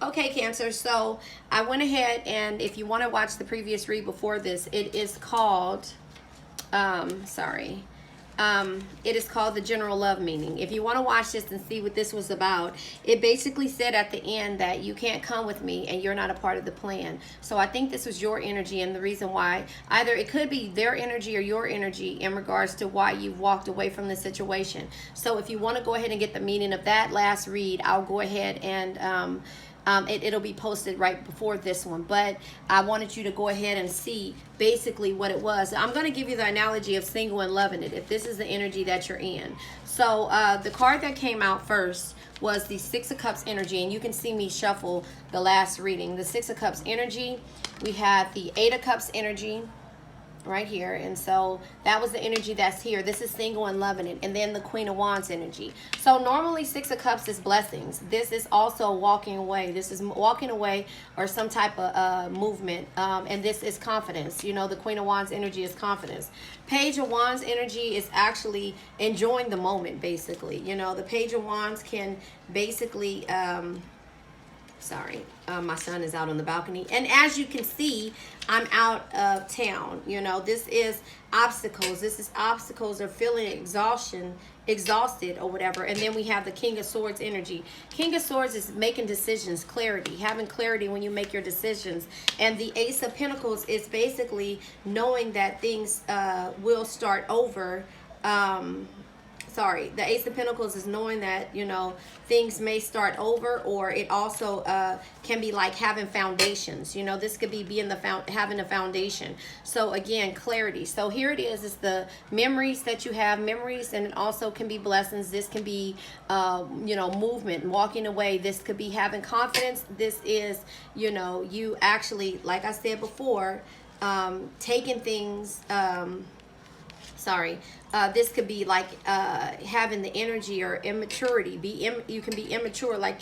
Okay, Cancer. So I went ahead, and if you want to watch the previous read before this, it is called, sorry. It is called the general love meaning. If you want to watch this and see what this was about, it basically said at the end that you can't come with me and you're not a part of the plan. So I think this was your energy, and the reason why, either it could be their energy or your energy in regards to why you've walked away from the situation. So if you want to go ahead and get the meaning of that last read, I'll go ahead and it'll be posted right before this one, but I wanted you to go ahead and see basically what it was. I'm going to give you the analogy of single and loving it, if this is the energy that you're in. So the card that came out first was the Six of Cups energy, and you can see me shuffle the last reading. The Six of Cups energy, we had the Eight of Cups energy right here, and so that was the energy that's here. This is single and loving it. And then the Queen of Wands energy. So normally Six of Cups is blessings. This is also walking away. This is walking away or some type of movement, and this is confidence. You know, the Queen of Wands energy is confidence. Page of Wands energy is actually enjoying the moment, basically. You know, the Page of Wands can basically sorry, my son is out on the balcony, and as you can see, I'm out of town. You know, this is obstacles. This is obstacles or feeling exhausted or whatever. And then we have the King of Swords energy. King of Swords is making decisions, clarity, having clarity when you make your decisions. And the Ace of Pentacles is basically knowing that things will start over. The Ace of Pentacles is knowing that, you know, things may start over, or it also can be like having foundations. You know, this could be having a foundation. So again, clarity. So here it is. It's the memories that you have, memories, and it also can be blessings. This can be, you know, movement, walking away. This could be having confidence. This is, you know, you actually, like I said before, taking things, this could be like having the energy or immaturity. You can be immature, like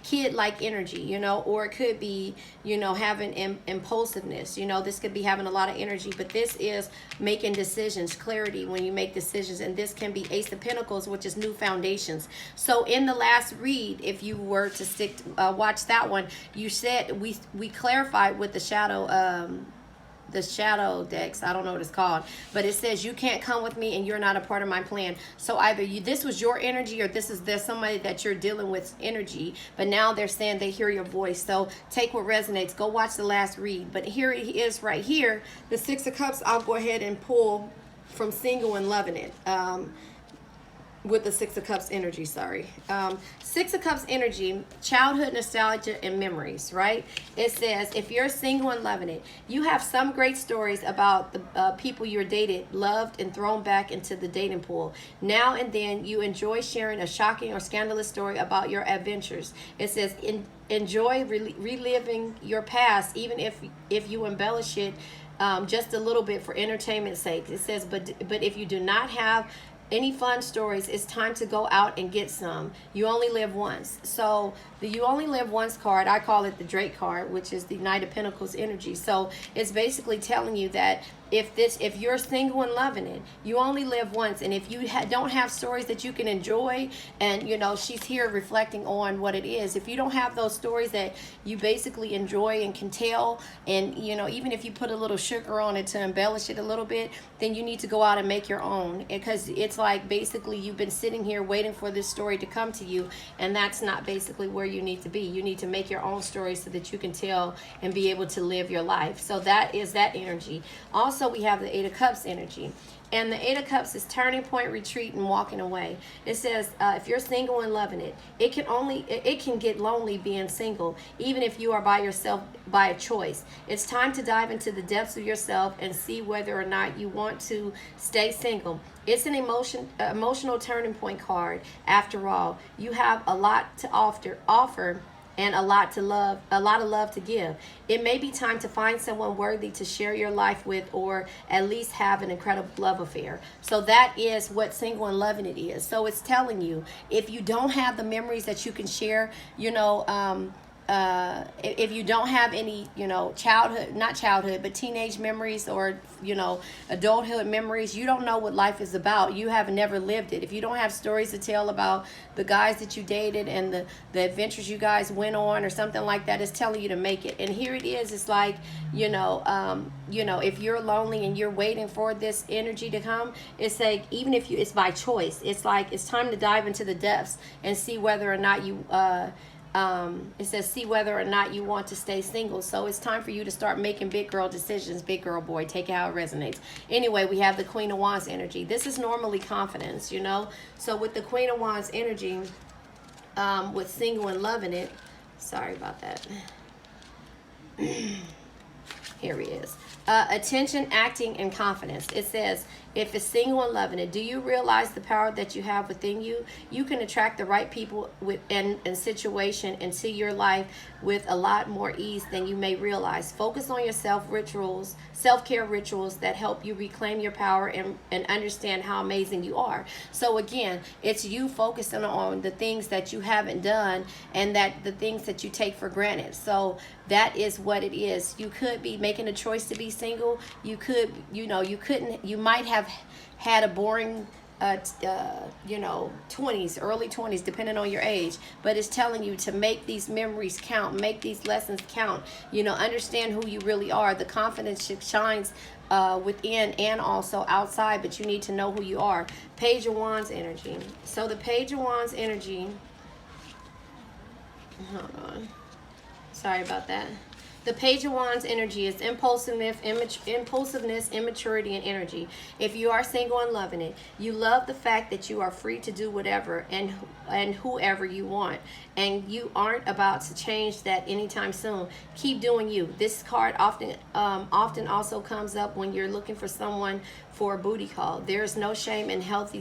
kid-like energy, you know, or it could be, you know, having impulsiveness. You know, this could be having a lot of energy, but this is making decisions, clarity when you make decisions. And this can be Ace of Pentacles, which is new foundations. So in the last read, if you were to watch that one, you said we clarified with the shadow decks, I don't know what it's called, but it says you can't come with me and you're not a part of my plan. So either this was your energy, or there's somebody that you're dealing with energy, but now they're saying they hear your voice. So take what resonates. Go watch the last read. But here it is right here, the Six of Cups. I'll go ahead and pull from single and loving it. With the Six of Cups energy, Six of Cups energy, childhood nostalgia and memories, right? It says, if you're single and loving it, you have some great stories about the people you're dated, loved, and thrown back into the dating pool. Now and then, you enjoy sharing a shocking or scandalous story about your adventures. It says, enjoy reliving your past, even if you embellish it just a little bit for entertainment's sake. It says, but if you do not have any fun stories, it's time to go out and get some. You only live once. So the you only live once card, I call it the Drake card, which is the Knight of Pentacles energy. So it's basically telling you that if you're single and loving it, you only live once. And if you don't have stories that you can enjoy, and you know, she's here reflecting on what it is. If you don't have those stories that you basically enjoy and can tell, and you know, even if you put a little sugar on it to embellish it a little bit, then you need to go out and make your own. Because it's like basically you've been sitting here waiting for this story to come to you, and that's not basically where you need to be. You need to make your own story so that you can tell and be able to live your life. So that is that energy. Also, we have the Eight of Cups energy. And the Eight of Cups is turning point, retreat, and walking away. It says, if you're single and loving it, it can get lonely being single, even if you are by yourself by a choice. It's time to dive into the depths of yourself and see whether or not you want to stay single. It's an emotional turning point card. After all, you have a lot to offer and a lot of love to give. It may be time to find someone worthy to share your life with, or at least have an incredible love affair. So that is what single and loving it is. So it's telling you, if you don't have the memories that you can share, you know, if you don't have any, childhood, not childhood, but teenage memories, or, adulthood memories, you don't know what life is about. You have never lived it. If you don't have stories to tell about the guys that you dated and the adventures you guys went on or something like that, it's telling you to make it. And here it is. It's like, if you're lonely and you're waiting for this energy to come, it's like, even if it's by choice, it's like, it's time to dive into the depths and see whether or not you, it says, see whether or not you want to stay single. So it's time for you to start making big girl decisions, big girl boy. Take it how it resonates. Anyway, we have the Queen of Wands energy. This is normally confidence, So with the Queen of Wands energy, with single and loving it, sorry about that. Here he is. Attention, acting, and confidence. It says, if it's single and loving it, do you realize the power that you have within you? You can attract the right people and situation into your life with a lot more ease than you may realize. Focus on your self-care rituals that help you reclaim your power and understand how amazing you are. So again, it's you focusing on the things that you haven't done and that the things that you take for granted. So that is what it is. You could be making a choice to be single. You could, you might have had a boring 20s, early 20s, depending on your age, but it's telling you to make these memories count, make these lessons count, understand who you really are. The confidence shines within and also outside, but you need to know who you are. Page of Wands energy. So the Page of Wands energy, hold on, sorry about that. The Page of Wands energy is impulsiveness, immaturity, and energy. If you are single and loving it, you love the fact that you are free to do whatever and whoever you want, and you aren't about to change that anytime soon. Keep doing you. This card often also comes up when you're looking for someone for a booty call. There is no shame in healthy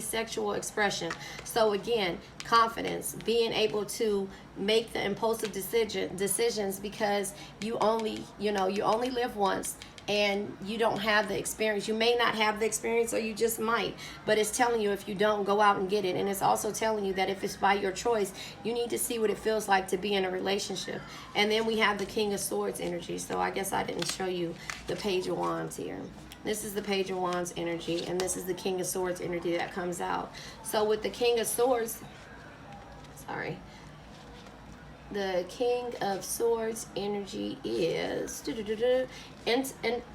sexual expression. So again, confidence, being able to make the impulsive decisions because you only live once, and you don't have the experience. You may not have the experience, or you just might, but it's telling you, if you don't, go out and get it. And it's also telling you that if it's by your choice, you need to see what it feels like to be in a relationship. And then we have the King of Swords energy. So I guess I didn't show you the Page of Wands here. This is the Page of Wands energy, and this is the King of Swords energy that comes out. So with the King of Swords, the King of Swords energy is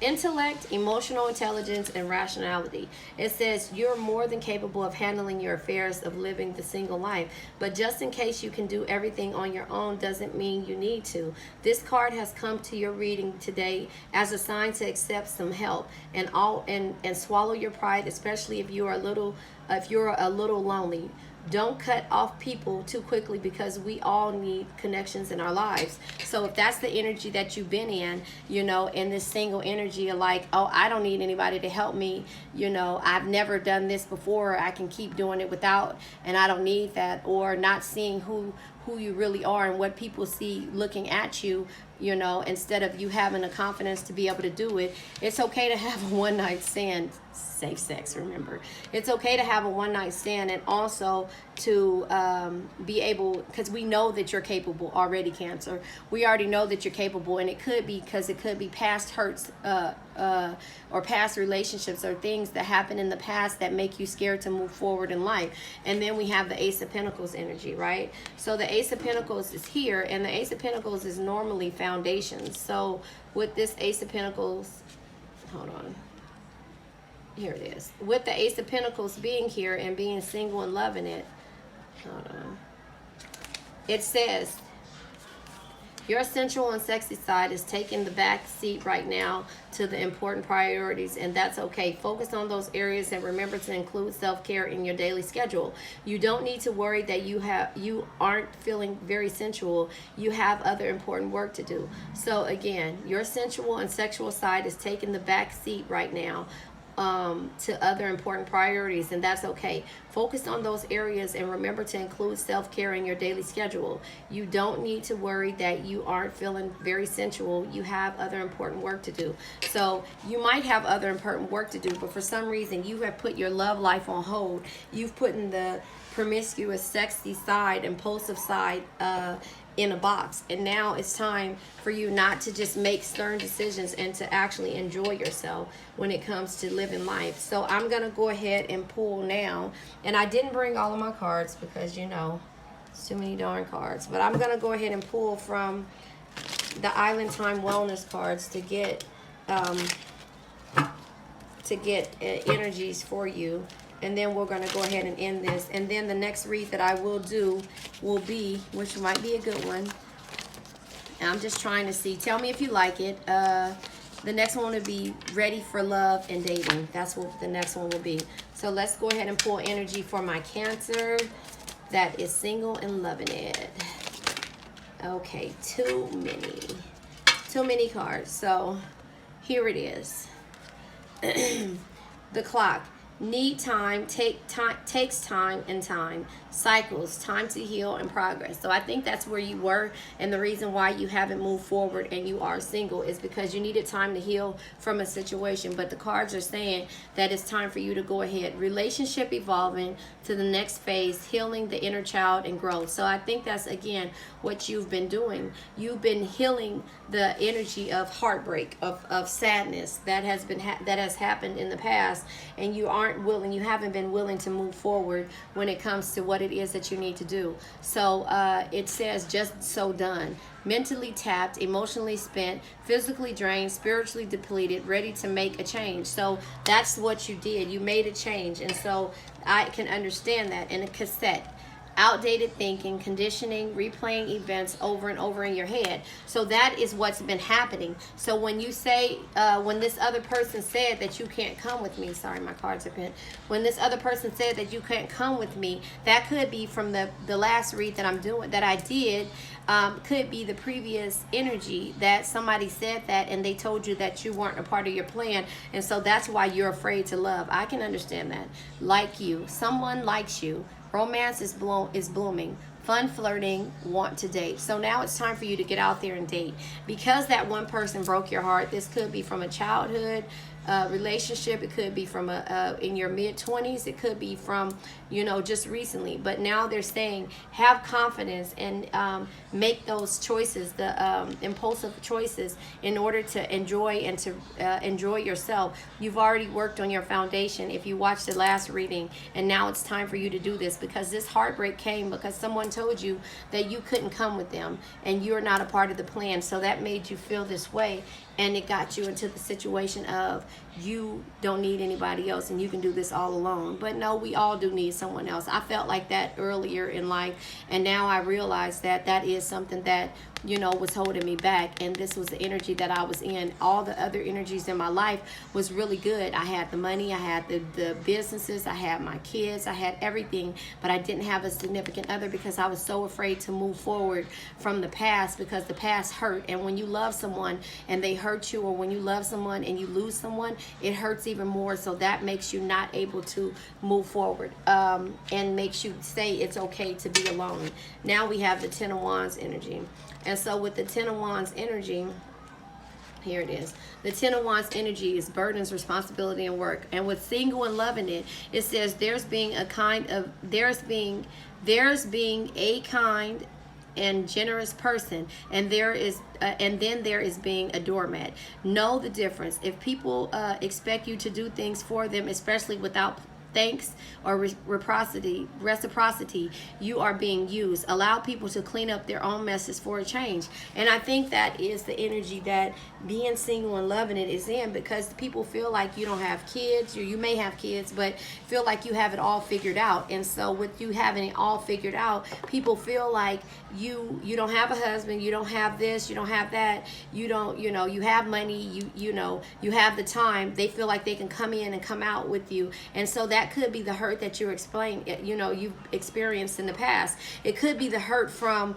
intellect, emotional intelligence, and rationality. It says you're more than capable of handling your affairs, of living the single life. But just in case you can do everything on your own doesn't mean you need to. This card has come to your reading today as a sign to accept some help and swallow your pride, especially if you're a little lonely. Don't cut off people too quickly, because we all need connections in our lives. So if that's the energy that you've been in, in this single energy of like, oh, I don't need anybody to help me, I've never done this before, I can keep doing it without, and I don't need that, or not seeing who you really are and what people see looking at you, instead of you having the confidence to be able to do it. It's okay to have a one-night stand. Safe sex, remember. It's okay to have a one-night stand, and also to be able, because we know that you're capable already, Cancer. We already know that you're capable, and it could be because it could be past hurts or past relationships or things that happened in the past that make you scared to move forward in life. And then we have the Ace of Pentacles energy, right? So the Ace of Pentacles is here, and the Ace of Pentacles is normally foundations. So with this Ace of Pentacles, hold on. Here it is. With the Ace of Pentacles being here and being single and loving it, hold on. It says, your sensual and sexy side is taking the back seat right now to the important priorities, and that's okay. Focus on those areas and remember to include self-care in your daily schedule. You don't need to worry that you aren't feeling very sensual. You have other important work to do. So again, your sensual and sexual side is taking the back seat right now to other important priorities, and that's okay. Focus on those areas and remember to include self-care in your daily schedule. You don't need to worry that you aren't feeling very sensual. You have other important work to do. So you might have other important work to do, but for some reason you have put your love life on hold. You've put in the promiscuous, sexy side, impulsive side in a box. And now it's time for you not to just make stern decisions and to actually enjoy yourself when it comes to living life. So I'm going to go ahead and pull now. And I didn't bring all of my cards because, you know, it's too many darn cards. But I'm going to go ahead and pull from the Island Time Wellness cards to get energies for you. And then we're going to go ahead and end this. And then the next read that I will do will be, which might be a good one. And I'm just trying to see. Tell me if you like it. The next one will be Ready for Love and Dating. That's what the next one will be. So let's go ahead and pull energy for my Cancer that is single and loving it. Okay, too many cards. So here it is. The clock. Need time, takes time and time, cycles, time to heal and progress. So I think that's where you were, and the reason why you haven't moved forward and you are single is because you needed time to heal from a situation. But the cards are saying that it's time for you to go ahead. Relationship evolving to the next phase, healing the inner child and growth. So I think that's, again, what you've been doing. You've been healing the energy of heartbreak, of sadness that has happened in the past, and you haven't been willing to move forward when it comes to what it is that you need to do. So it says just so done. Mentally tapped, emotionally spent, physically drained, spiritually depleted, ready to make a change. So that's what you did. You made a change. And so I can understand that. In a cassette. Outdated thinking, conditioning, replaying events over and over in your head. So that is what's been happening. So when you say, when this other person said that you can't come with me, sorry, my cards are pinned. When this other person said that you can't come with me, that could be from the last read that I did. Could be the previous energy that somebody said that and they told you that you weren't a part of your plan, and so that's why you're afraid to love. I can understand that. Like you, someone likes you. Romance is blooming. Fun flirting, want to date. So now it's time for you to get out there and date. Because that one person broke your heart, this could be from a childhood relationship. It could be from in your mid-20s. It could be from, just recently. But now they're saying have confidence and make those choices, the impulsive choices, in order to enjoy and to enjoy yourself. You've already worked on your foundation if you watched the last reading, and now it's time for you to do this, because this heartbreak came because someone told you that you couldn't come with them and you're not a part of the plan. So that made you feel this way, and it got you into the situation of you don't need anybody else and you can do this all alone. But no, we all do need someone else. I felt like that earlier in life, and now I realize that that is something that was holding me back, and this was the energy that I was in. All the other energies in my life was really good. I had the money, I had the businesses, I had my kids, I had everything, but I didn't have a significant other because I was so afraid to move forward from the past, because the past hurt. And when you love someone and they hurt you, or when you love someone and you lose someone, it hurts even more. So that makes you not able to move forward, and makes you say it's okay to be alone. Now we have the Ten of Wands energy. And so with the Ten of Wands energy, here it is. The Ten of Wands energy is burdens, responsibility, and work. And with single and loving it, it says there's being a kind and generous person, and then there is being a doormat. Know the difference. If people expect you to do things for them, especially without thanks or reciprocity, you are being used. Allow people to clean up their own messes for a change. And I think that is the energy that being single and loving it is in, because people feel like you don't have kids, or you may have kids, but feel like you have it all figured out. And so with you having it all figured out, people feel like you don't have a husband, you don't have this, you don't have that, you have money, you have the time. They feel like they can come in and come out with you. And so that could be the hurt that you've experienced in the past. It could be the hurt from,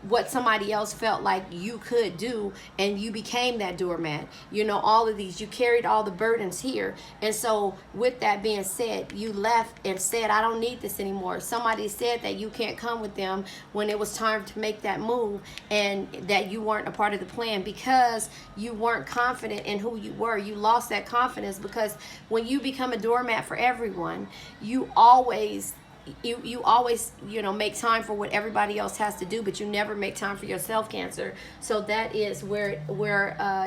what somebody else felt like you could do, and you became that doormat. All of these, you carried all the burdens here. And so with that being said, you left and said, I don't need this anymore. Somebody said that you can't come with them when it was time to make that move, and that you weren't a part of the plan because you weren't confident in who you were. You lost that confidence, because when you become a doormat for everyone, you always you always, you know, make time for what everybody else has to do, but you never make time for yourself, Cancer. So that is where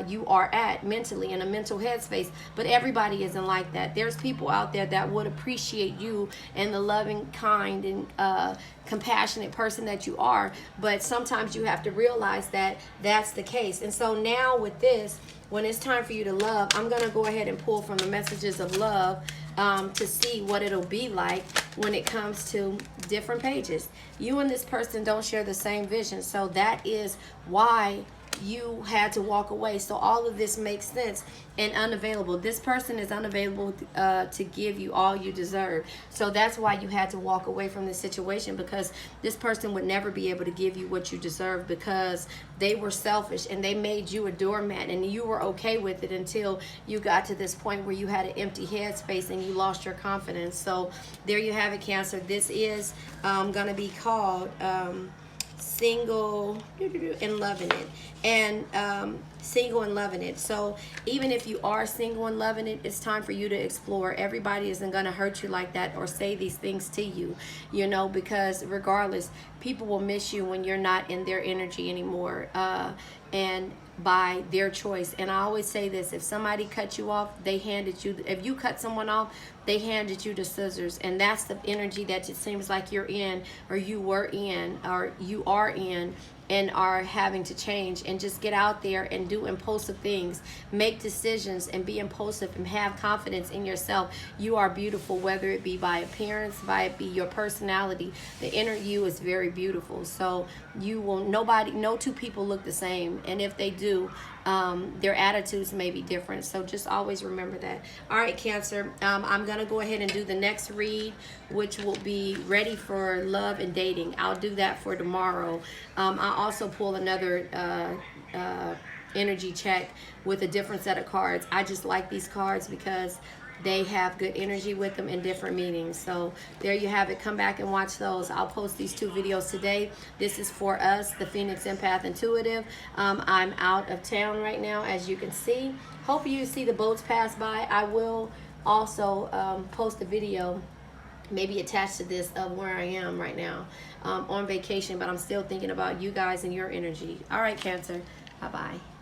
you are at mentally, in a mental headspace. But everybody isn't like that. There's people out there that would appreciate you and the loving, kind, and compassionate person that you are. But sometimes you have to realize that that's the case. And so now with this, when it's time for you to love, I'm going to go ahead and pull from the messages of love to see what it'll be like when it comes to different pages. You and this person don't share the same vision, so that is why you had to walk away. So all of this makes sense. And unavailable, this person is unavailable to give you all you deserve. So that's why you had to walk away from this situation, because this person would never be able to give you what you deserve, because they were selfish and they made you a doormat, and you were okay with it until you got to this point where you had an empty headspace and you lost your confidence. So there you have it, Cancer. This is going to be called single and loving it. And single and loving it. So even if you are single and loving it, it's time for you to explore. Everybody isn't going to hurt you like that or say these things to you, you know, because regardless, people will miss you when you're not in their energy anymore, and by their choice. And I always say this: if somebody cut you off, they handed you, if you cut someone off, they handed you the scissors. And that's the energy that it seems like you're in, or you were in, or you are in, and are having to change. And just get out there and do impulsive things, make decisions, and be impulsive, and have confidence in yourself. You are beautiful, whether it be by appearance, by it be your personality. The inner you is very beautiful. So you will, no two people look the same, and if they do, their attitudes may be different. So just always remember that. All right, Cancer, I'm gonna go ahead and do the next read, which will be ready for love and dating. I'll do that for tomorrow. I'll also pull another energy check with a different set of cards. I just like these cards because they have good energy with them and different meanings. So there you have it. Come back and watch those. I'll post these 2 videos today. This is for us, the Phoenix Empath Intuitive. I'm out of town right now, as you can see. Hope you see the boats pass by. I will also post a video, maybe attached to this, of where I am right now on vacation, but I'm still thinking about you guys and your energy. All right, Cancer. Bye-bye.